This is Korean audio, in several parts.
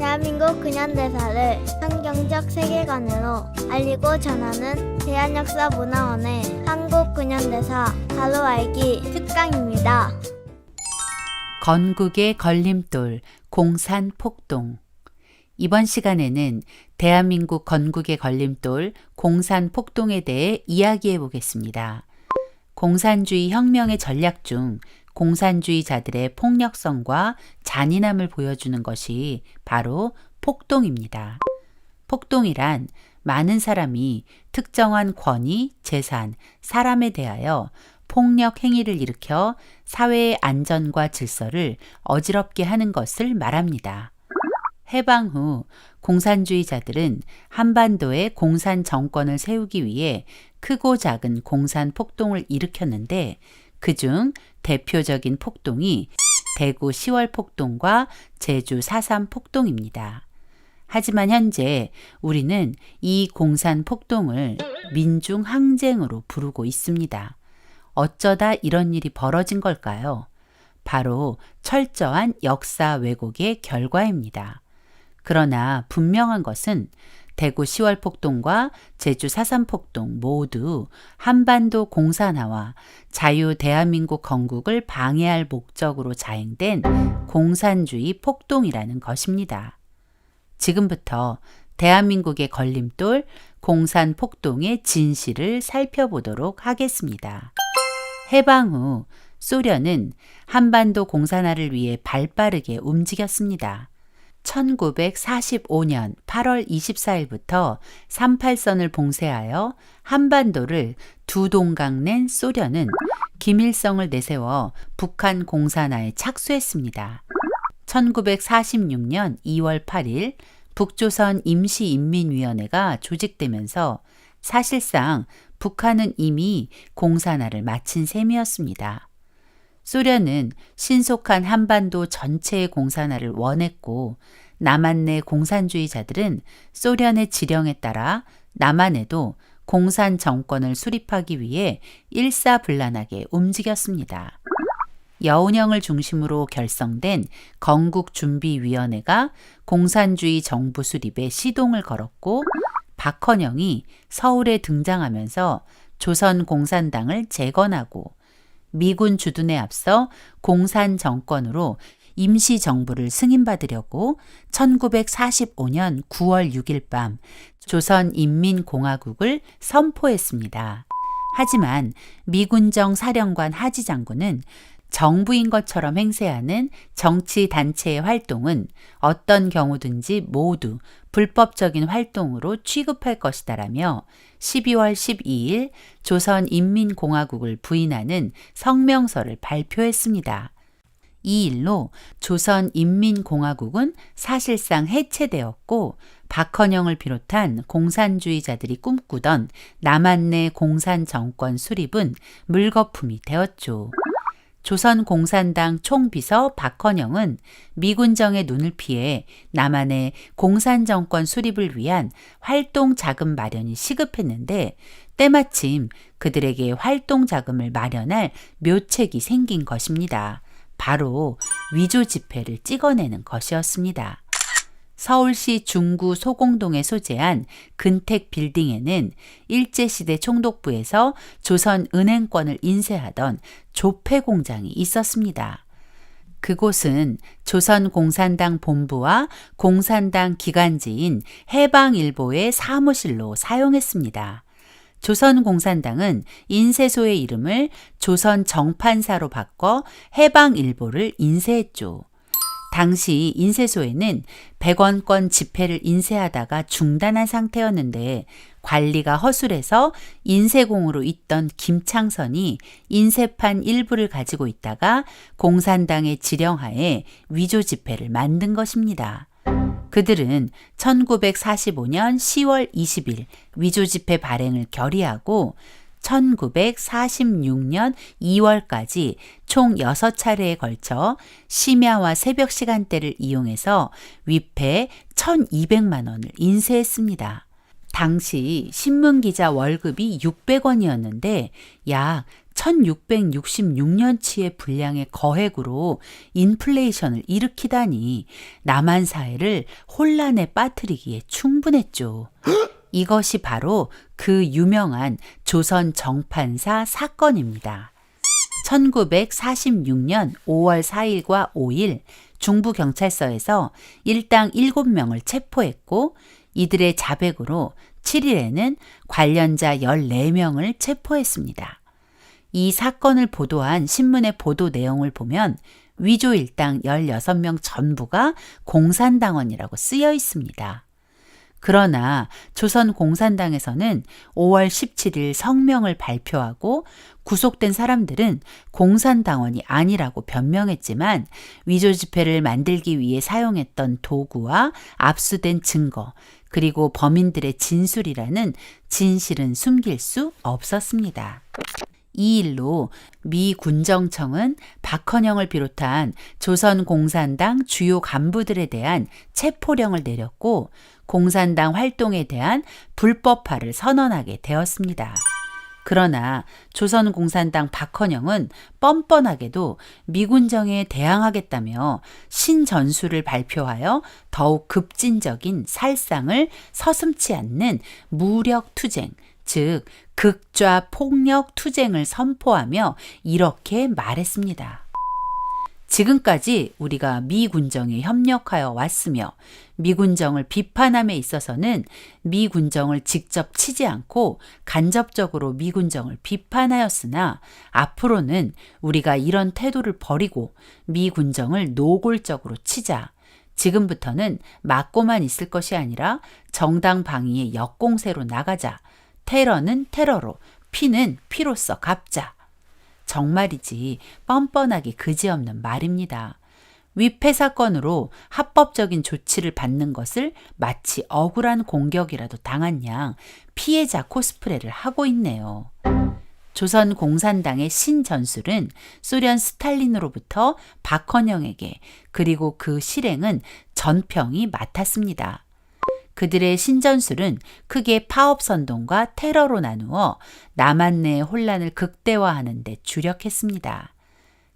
대한민국 근현대사를 성경적 세계관으로 알리고 전하는 대한역사문화원의 한국근현대사 바로 알기 특강입니다. 건국의 걸림돌, 공산폭동. 이번 시간에는 대한민국 건국의 걸림돌, 공산폭동에 대해 이야기해 보겠습니다. 공산주의 혁명의 전략 중 공산주의자들의 폭력성과 잔인함을 보여주는 것이 바로 폭동입니다. 폭동이란 많은 사람이 특정한 권위, 재산, 사람에 대하여 폭력 행위를 일으켜 사회의 안전과 질서를 어지럽게 하는 것을 말합니다. 해방 후 공산주의자들은 한반도에 공산 정권을 세우기 위해 크고 작은 공산 폭동을 일으켰는데 그중 대표적인 폭동이 대구 10월 폭동과 제주 4.3 폭동입니다. 하지만 현재 우리는 이 공산 폭동을 민중항쟁으로 부르고 있습니다. 어쩌다 이런 일이 벌어진 걸까요? 바로 철저한 역사 왜곡의 결과입니다. 그러나 분명한 것은 대구 10월 폭동과 제주 4.3 폭동 모두 한반도 공산화와 자유 대한민국 건국을 방해할 목적으로 자행된 공산주의 폭동이라는 것입니다. 지금부터 대한민국의 걸림돌 공산폭동의 진실을 살펴보도록 하겠습니다. 해방 후 소련은 한반도 공산화를 위해 발빠르게 움직였습니다. 1945년 8월 24일부터 38선을 봉쇄하여 한반도를 두 동강 낸 소련은 김일성을 내세워 북한 공산화에 착수했습니다. 1946년 2월 8일 북조선 임시인민위원회가 조직되면서 사실상 북한은 이미 공산화를 마친 셈이었습니다. 소련은 신속한 한반도 전체의 공산화를 원했고 남한 내 공산주의자들은 소련의 지령에 따라 남한에도 공산 정권을 수립하기 위해 일사불란하게 움직였습니다. 여운형을 중심으로 결성된 건국준비위원회가 공산주의 정부 수립에 시동을 걸었고 박헌영이 서울에 등장하면서 조선공산당을 재건하고 미군 주둔에 앞서 공산 정권으로 임시정부를 승인받으려고 1945년 9월 6일 밤 조선인민공화국을 선포했습니다. 하지만 미군정 사령관 하지 장군은 정부인 것처럼 행세하는 정치단체의 활동은 어떤 경우든지 모두 불법적인 활동으로 취급할 것이다라며 12월 12일 조선인민공화국을 부인하는 성명서를 발표했습니다. 이 일로 조선인민공화국은 사실상 해체되었고 박헌영을 비롯한 공산주의자들이 꿈꾸던 남한 내 공산정권 수립은 물거품이 되었죠. 조선공산당 총비서 박헌영은 미군정의 눈을 피해 남한의 공산정권 수립을 위한 활동 자금 마련이 시급했는데 때마침 그들에게 활동 자금을 마련할 묘책이 생긴 것입니다. 바로 위조 지폐를 찍어내는 것이었습니다. 서울시 중구 소공동에 소재한 근택 빌딩에는 일제시대 총독부에서 조선은행권을 인쇄하던 조폐 공장이 있었습니다. 그곳은 조선공산당 본부와 공산당 기관지인 해방일보의 사무실로 사용했습니다. 조선공산당은 인쇄소의 이름을 조선정판사로 바꿔 해방일보를 인쇄했죠. 당시 인쇄소에는 100원권 지폐를 인쇄하다가 중단한 상태였는데 관리가 허술해서 인쇄공으로 있던 김창선이 인쇄판 일부를 가지고 있다가 공산당의 지령하에 위조 지폐를 만든 것입니다. 그들은 1945년 10월 20일 위조 지폐 발행을 결의하고 1946년 2월까지 총 6차례에 걸쳐 심야와 새벽 시간대를 이용해서 위패 1,200만 원을 인쇄했습니다. 당시 신문기자 월급이 600원이었는데 약 1666년치의 분량의 거액으로 인플레이션을 일으키다니 남한 사회를 혼란에 빠뜨리기에 충분했죠. 이것이 바로 그 유명한 조선 정판사 사건입니다. 1946년 5월 4일과 5일 중부경찰서에서 일당 7명을 체포했고 이들의 자백으로 7일에는 관련자 14명을 체포했습니다. 이 사건을 보도한 신문의 보도 내용을 보면 위조 일당 16명 전부가 공산당원이라고 쓰여 있습니다. 그러나 조선공산당에서는 5월 17일 성명을 발표하고 구속된 사람들은 공산당원이 아니라고 변명했지만 위조 지폐를 만들기 위해 사용했던 도구와 압수된 증거 그리고 범인들의 진술이라는 진실은 숨길 수 없었습니다. 이 일로 미 군정청은 박헌영을 비롯한 조선공산당 주요 간부들에 대한 체포령을 내렸고 공산당 활동에 대한 불법화를 선언하게 되었습니다. 그러나 조선공산당 박헌영은 뻔뻔하게도 미군정에 대항하겠다며 신전술을 발표하여 더욱 급진적인 살상을 서슴지 않는 무력투쟁, 즉 극좌 폭력 투쟁을 선포하며 이렇게 말했습니다. 지금까지 우리가 미군정에 협력하여 왔으며 미군정을 비판함에 있어서는 미군정을 직접 치지 않고 간접적으로 미군정을 비판하였으나 앞으로는 우리가 이런 태도를 버리고 미군정을 노골적으로 치자. 지금부터는 맞고만 있을 것이 아니라 정당 방위의 역공세로 나가자. 테러는 테러로, 피는 피로써 갚자. 정말이지 뻔뻔하기 그지없는 말입니다. 위패 사건으로 합법적인 조치를 받는 것을 마치 억울한 공격이라도 당한 양 피해자 코스프레를 하고 있네요. 조선 공산당의 신전술은 소련 스탈린으로부터 박헌영에게 그리고 그 실행은 전평이 맡았습니다. 그들의 신전술은 크게 파업선동과 테러로 나누어 남한 내의 혼란을 극대화하는 데 주력했습니다.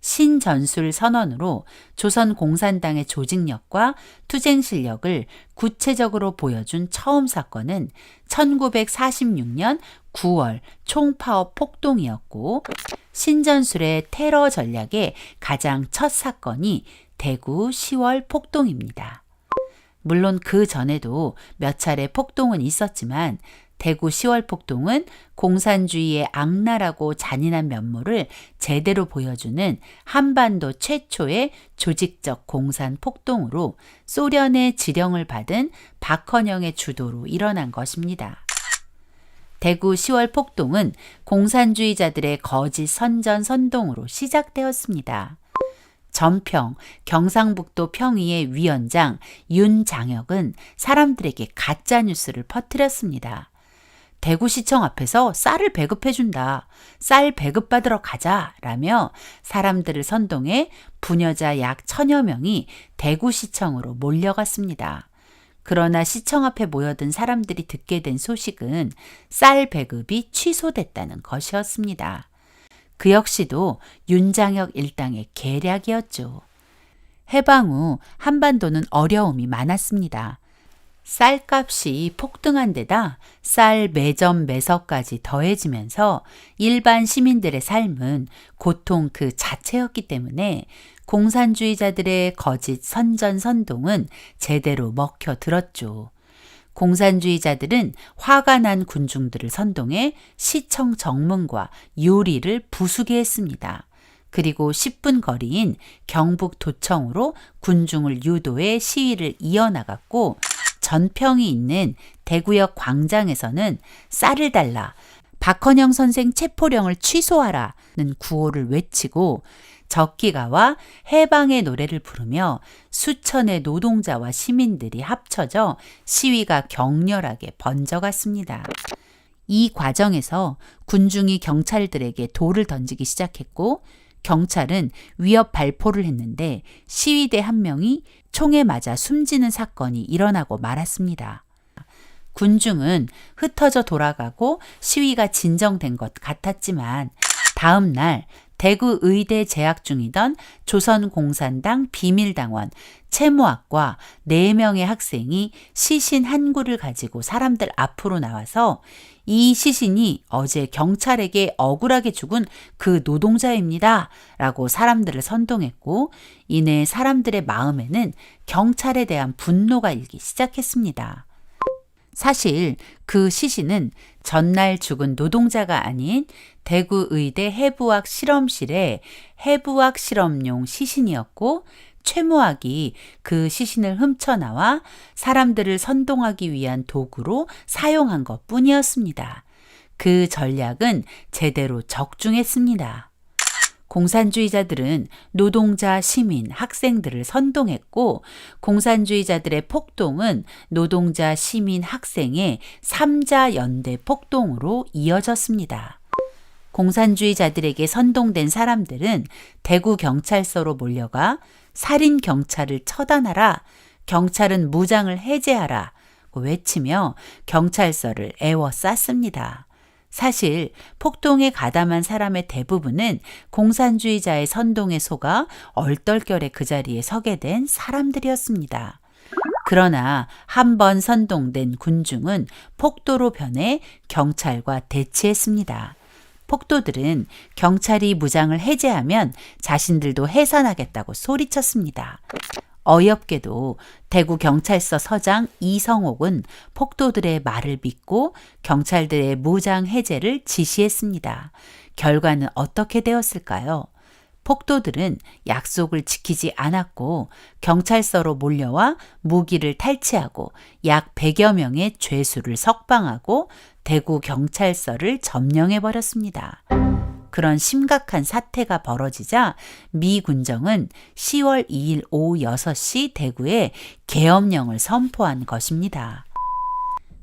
신전술 선언으로 조선 공산당의 조직력과 투쟁 실력을 구체적으로 보여준 처음 사건은 1946년 9월 총파업 폭동이었고 신전술의 테러 전략의 가장 첫 사건이 대구 10월 폭동입니다. 물론 그 전에도 몇 차례 폭동은 있었지만 대구 10월 폭동은 공산주의의 악랄하고 잔인한 면모를 제대로 보여주는 한반도 최초의 조직적 공산 폭동으로 소련의 지령을 받은 박헌영의 주도로 일어난 것입니다. 대구 10월 폭동은 공산주의자들의 거짓 선전 선동으로 시작되었습니다. 전평, 경상북도 평의의 위원장 윤장혁은 사람들에게 가짜뉴스를 퍼뜨렸습니다. 대구시청 앞에서 쌀을 배급해준다. 쌀 배급받으러 가자. 라며 사람들을 선동해 부녀자 약 1000여 명이 대구시청으로 몰려갔습니다. 그러나 시청 앞에 모여든 사람들이 듣게 된 소식은 쌀 배급이 취소됐다는 것이었습니다. 그 역시도 윤장혁 일당의 계략이었죠. 해방 후 한반도는 어려움이 많았습니다. 쌀값이 폭등한 데다 쌀 매점 매석까지 더해지면서 일반 시민들의 삶은 고통 그 자체였기 때문에 공산주의자들의 거짓 선전 선동은 제대로 먹혀들었죠. 공산주의자들은 화가 난 군중들을 선동해 시청 정문과 유리를 부수게 했습니다. 그리고 10분 거리인 경북 도청으로 군중을 유도해 시위를 이어나갔고 전평이 있는 대구역 광장에서는 쌀을 달라, 박헌영 선생 체포령을 취소하라는 구호를 외치고 적기가와 해방의 노래를 부르며 수천의 노동자와 시민들이 합쳐져 시위가 격렬하게 번져갔습니다. 이 과정에서 군중이 경찰들에게 돌을 던지기 시작했고 경찰은 위협 발포를 했는데 시위대 한 명이 총에 맞아 숨지는 사건이 일어나고 말았습니다. 군중은 흩어져 돌아가고 시위가 진정된 것 같았지만 다음 날 대구 의대 재학 중이던 조선공산당 비밀당원 채모학과 4명의 학생이 시신 한 구를 가지고 사람들 앞으로 나와서 이 시신이 어제 경찰에게 억울하게 죽은 그 노동자입니다. 라고 사람들을 선동했고, 이내 사람들의 마음에는 경찰에 대한 분노가 일기 시작했습니다. 사실 그 시신은 전날 죽은 노동자가 아닌 대구 의대 해부학 실험실의 해부학 실험용 시신이었고, 최모학이 그 시신을 훔쳐나와 사람들을 선동하기 위한 도구로 사용한 것 뿐이었습니다. 그 전략은 제대로 적중했습니다. 공산주의자들은 노동자, 시민, 학생들을 선동했고, 공산주의자들의 폭동은 노동자, 시민, 학생의 3자 연대 폭동으로 이어졌습니다. 공산주의자들에게 선동된 사람들은 대구 경찰서로 몰려가 살인 경찰을 처단하라, 경찰은 무장을 해제하라 외치며 경찰서를 에워쌌습니다. 사실 폭동에 가담한 사람의 대부분은 공산주의자의 선동에 속아 얼떨결에 그 자리에 서게 된 사람들이었습니다. 그러나 한 번 선동된 군중은 폭도로 변해 경찰과 대치했습니다. 폭도들은 경찰이 무장을 해제하면 자신들도 해산하겠다고 소리쳤습니다. 어이없게도 대구 경찰서 서장 이성옥은 폭도들의 말을 믿고 경찰들의 무장 해제를 지시했습니다. 결과는 어떻게 되었을까요? 폭도들은 약속을 지키지 않았고 경찰서로 몰려와 무기를 탈취하고 약 100여 명의 죄수를 석방하고 대구 경찰서를 점령해버렸습니다. 그런 심각한 사태가 벌어지자 미 군정은 10월 2일 오후 6시 대구에 계엄령을 선포한 것입니다.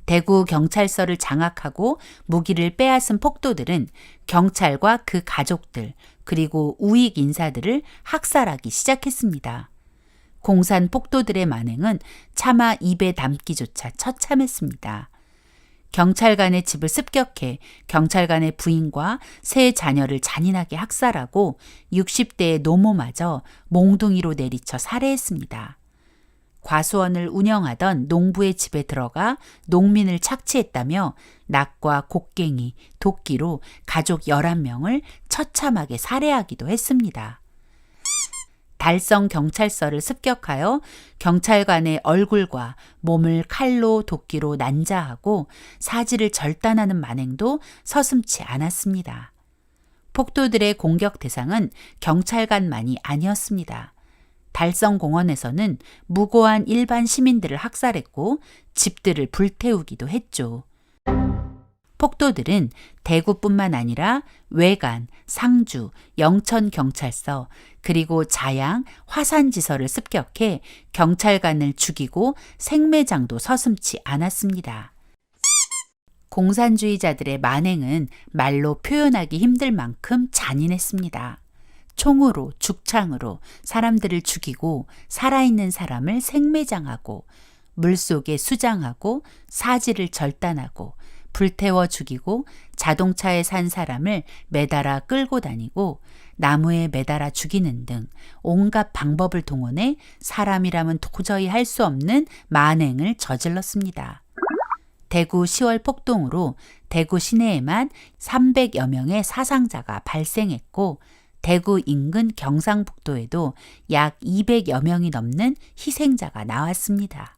대구 경찰서를 장악하고 무기를 빼앗은 폭도들은 경찰과 그 가족들 그리고 우익 인사들을 학살하기 시작했습니다. 공산 폭도들의 만행은 차마 입에 담기조차 처참했습니다. 경찰관의 집을 습격해 경찰관의 부인과 세 자녀를 잔인하게 학살하고 60대의 노모마저 몽둥이로 내리쳐 살해했습니다. 과수원을 운영하던 농부의 집에 들어가 농민을 착취했다며 낙과 곡괭이, 도끼로 가족 11명을 처참하게 살해하기도 했습니다. 달성 경찰서를 습격하여 경찰관의 얼굴과 몸을 칼로 도끼로 난자하고 사지를 절단하는 만행도 서슴지 않았습니다. 폭도들의 공격 대상은 경찰관만이 아니었습니다. 달성공원에서는 무고한 일반 시민들을 학살했고 집들을 불태우기도 했죠. 폭도들은 대구뿐만 아니라 외관, 상주, 영천경찰서, 그리고 자양, 화산지서를 습격해 경찰관을 죽이고 생매장도 서슴지 않았습니다. 공산주의자들의 만행은 말로 표현하기 힘들 만큼 잔인했습니다. 총으로, 죽창으로 사람들을 죽이고 살아있는 사람을 생매장하고 물속에 수장하고 사지를 절단하고 불태워 죽이고 자동차에 산 사람을 매달아 끌고 다니고 나무에 매달아 죽이는 등 온갖 방법을 동원해 사람이라면 도저히 할 수 없는 만행을 저질렀습니다. 대구 10월 폭동으로 대구 시내에만 300여 명의 사상자가 발생했고 대구 인근 경상북도에도 약 200여 명이 넘는 희생자가 나왔습니다.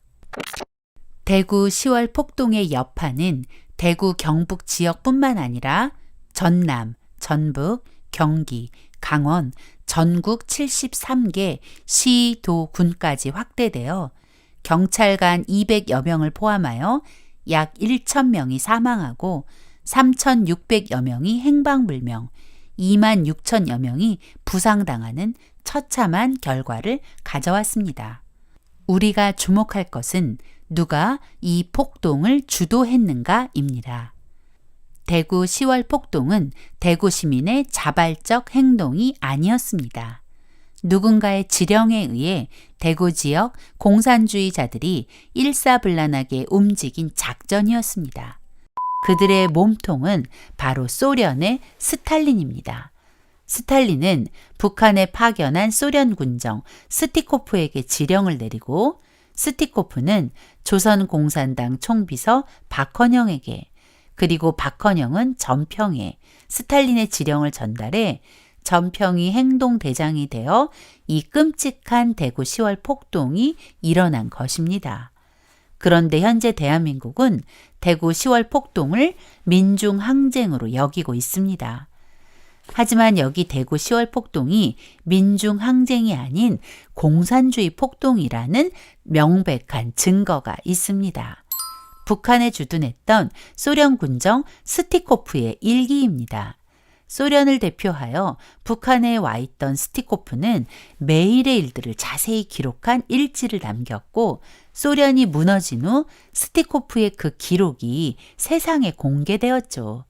대구 10월 폭동의 여파는 대구 경북 지역뿐만 아니라 전남, 전북, 경기, 강원, 전국 73개 시, 도, 군까지 확대되어 경찰관 200여 명을 포함하여 약 1,000명이 사망하고 3,600여 명이 행방불명, 2만 6천여 명이 부상당하는 처참한 결과를 가져왔습니다. 우리가 주목할 것은 누가 이 폭동을 주도했는가입니다. 대구 10월 폭동은 대구 시민의 자발적 행동이 아니었습니다. 누군가의 지령에 의해 대구 지역 공산주의자들이 일사불란하게 움직인 작전이었습니다. 그들의 몸통은 바로 소련의 스탈린입니다. 스탈린은 북한에 파견한 소련 군정 스티코프에게 지령을 내리고 스티코프는 조선공산당 총비서 박헌영에게 그리고 박헌영은 전평에 스탈린의 지령을 전달해 전평이 행동대장이 되어 이 끔찍한 대구 10월 폭동이 일어난 것입니다. 그런데 현재 대한민국은 대구 10월 폭동을 민중항쟁으로 여기고 있습니다. 하지만 여기 대구 10월 폭동이 민중항쟁이 아닌 공산주의 폭동이라는 명백한 증거가 있습니다. 북한에 주둔했던 소련 군정 스티코프의 일기입니다. 소련을 대표하여 북한에 와 있던 스티코프는 매일의 일들을 자세히 기록한 일지를 남겼고 소련이 무너진 후 스티코프의 그 기록이 세상에 공개되었죠.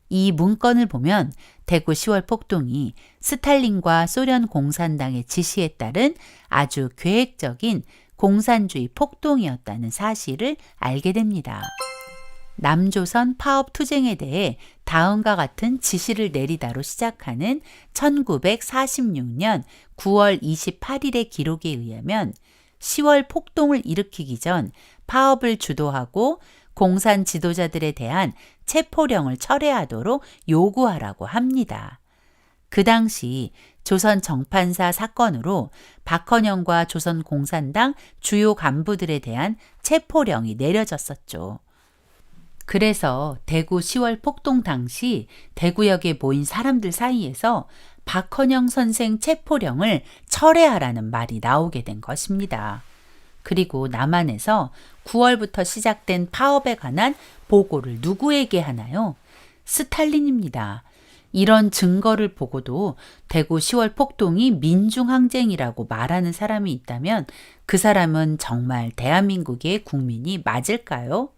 이 문건을 보면 대구 10월 폭동이 스탈린과 소련 공산당의 지시에 따른 아주 계획적인 공산주의 폭동이었다는 사실을 알게 됩니다. 남조선 파업 투쟁에 대해 다음과 같은 지시를 내리다로 시작하는 1946년 9월 28일의 기록에 의하면 10월 폭동을 일으키기 전 파업을 주도하고 공산 지도자들에 대한 체포령을 철회하도록 요구하라고 합니다. 그 당시 조선 정판사 사건으로 박헌영과 조선 공산당 주요 간부들에 대한 체포령이 내려졌었죠. 그래서 대구 10월 폭동 당시 대구역에 모인 사람들 사이에서 박헌영 선생 체포령을 철회하라는 말이 나오게 된 것입니다. 그리고 남한에서 9월부터 시작된 파업에 관한 보고를 누구에게 하나요? 스탈린입니다. 이런 증거를 보고도 대구 10월 폭동이 민중항쟁이라고 말하는 사람이 있다면 그 사람은 정말 대한민국의 국민이 맞을까요?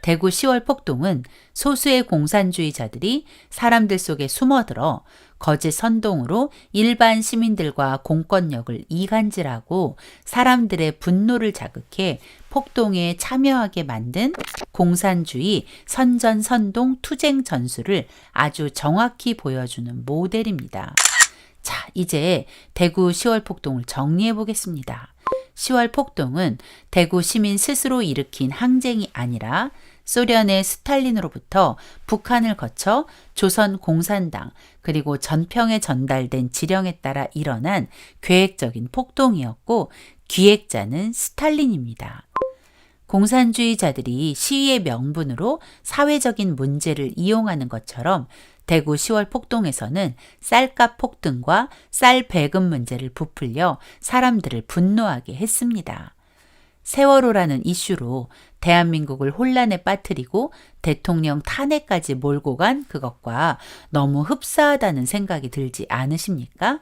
대구 10월 폭동은 소수의 공산주의자들이 사람들 속에 숨어들어 거짓 선동으로 일반 시민들과 공권력을 이간질하고 사람들의 분노를 자극해 폭동에 참여하게 만든 공산주의 선전선동 투쟁 전술을 아주 정확히 보여주는 모델입니다. 자, 이제 대구 10월 폭동을 정리해 보겠습니다. 10월 폭동은 대구 시민 스스로 일으킨 항쟁이 아니라 소련의 스탈린으로부터 북한을 거쳐 조선 공산당 그리고 전평에 전달된 지령에 따라 일어난 계획적인 폭동이었고 기획자는 스탈린입니다. 공산주의자들이 시위의 명분으로 사회적인 문제를 이용하는 것처럼 대구 10월 폭동에서는 쌀값 폭등과 쌀 배급 문제를 부풀려 사람들을 분노하게 했습니다. 세월호라는 이슈로 대한민국을 혼란에 빠뜨리고 대통령 탄핵까지 몰고 간 그것과 너무 흡사하다는 생각이 들지 않으십니까?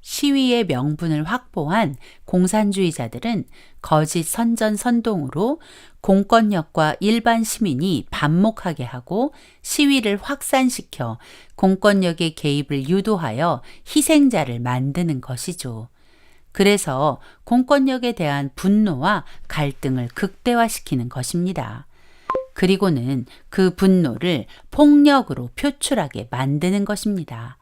시위의 명분을 확보한 공산주의자들은 거짓 선전선동으로 공권력과 일반 시민이 반목하게 하고 시위를 확산시켜 공권력의 개입을 유도하여 희생자를 만드는 것이죠. 그래서 공권력에 대한 분노와 갈등을 극대화시키는 것입니다. 그리고는 그 분노를 폭력으로 표출하게 만드는 것입니다.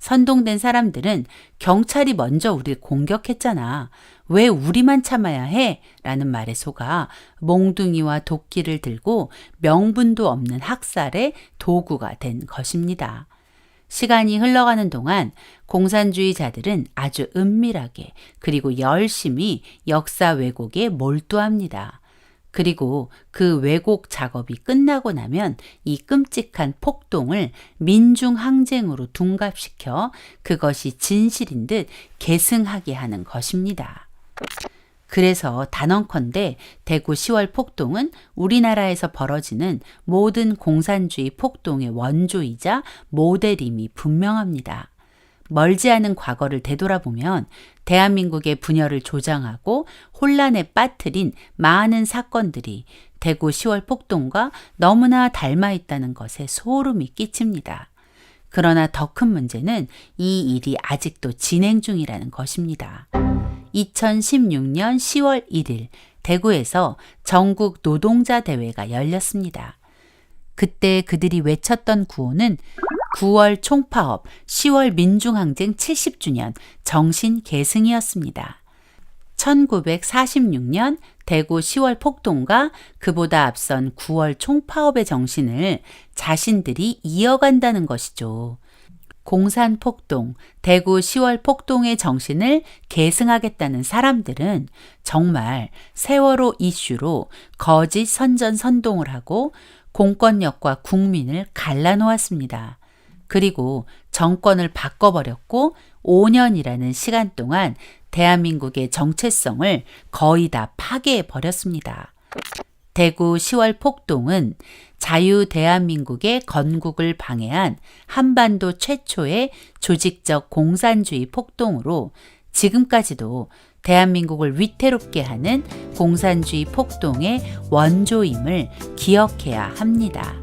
선동된 사람들은 경찰이 먼저 우리를 공격했잖아. 왜 우리만 참아야 해? 라는 말에 속아 몽둥이와 도끼를 들고 명분도 없는 학살의 도구가 된 것입니다. 시간이 흘러가는 동안 공산주의자들은 아주 은밀하게 그리고 열심히 역사 왜곡에 몰두합니다. 그리고 그 왜곡 작업이 끝나고 나면 이 끔찍한 폭동을 민중항쟁으로 둔갑시켜 그것이 진실인 듯 계승하게 하는 것입니다. 그래서 단언컨대 대구 10월 폭동은 우리나라에서 벌어지는 모든 공산주의 폭동의 원조이자 모델임이 분명합니다. 멀지 않은 과거를 되돌아보면 대한민국의 분열을 조장하고 혼란에 빠뜨린 많은 사건들이 대구 10월 폭동과 너무나 닮아 있다는 것에 소름이 끼칩니다. 그러나 더 큰 문제는 이 일이 아직도 진행 중이라는 것입니다. 2016년 10월 1일 대구에서 전국 노동자 대회가 열렸습니다. 그때 그들이 외쳤던 구호는 9월 총파업, 10월 민중항쟁 70주년 정신 계승이었습니다. 1946년 대구 10월 폭동과 그보다 앞선 9월 총파업의 정신을 자신들이 이어간다는 것이죠. 공산폭동, 대구 10월 폭동의 정신을 계승하겠다는 사람들은 정말 세월호 이슈로 거짓 선전선동을 하고 공권력과 국민을 갈라놓았습니다. 그리고 정권을 바꿔버렸고 5년이라는 시간 동안 대한민국의 정체성을 거의 다 파괴해버렸습니다. 대구 10월 폭동은 자유 대한민국의 건국을 방해한 한반도 최초의 조직적 공산주의 폭동으로 지금까지도 대한민국을 위태롭게 하는 공산주의 폭동의 원조임을 기억해야 합니다.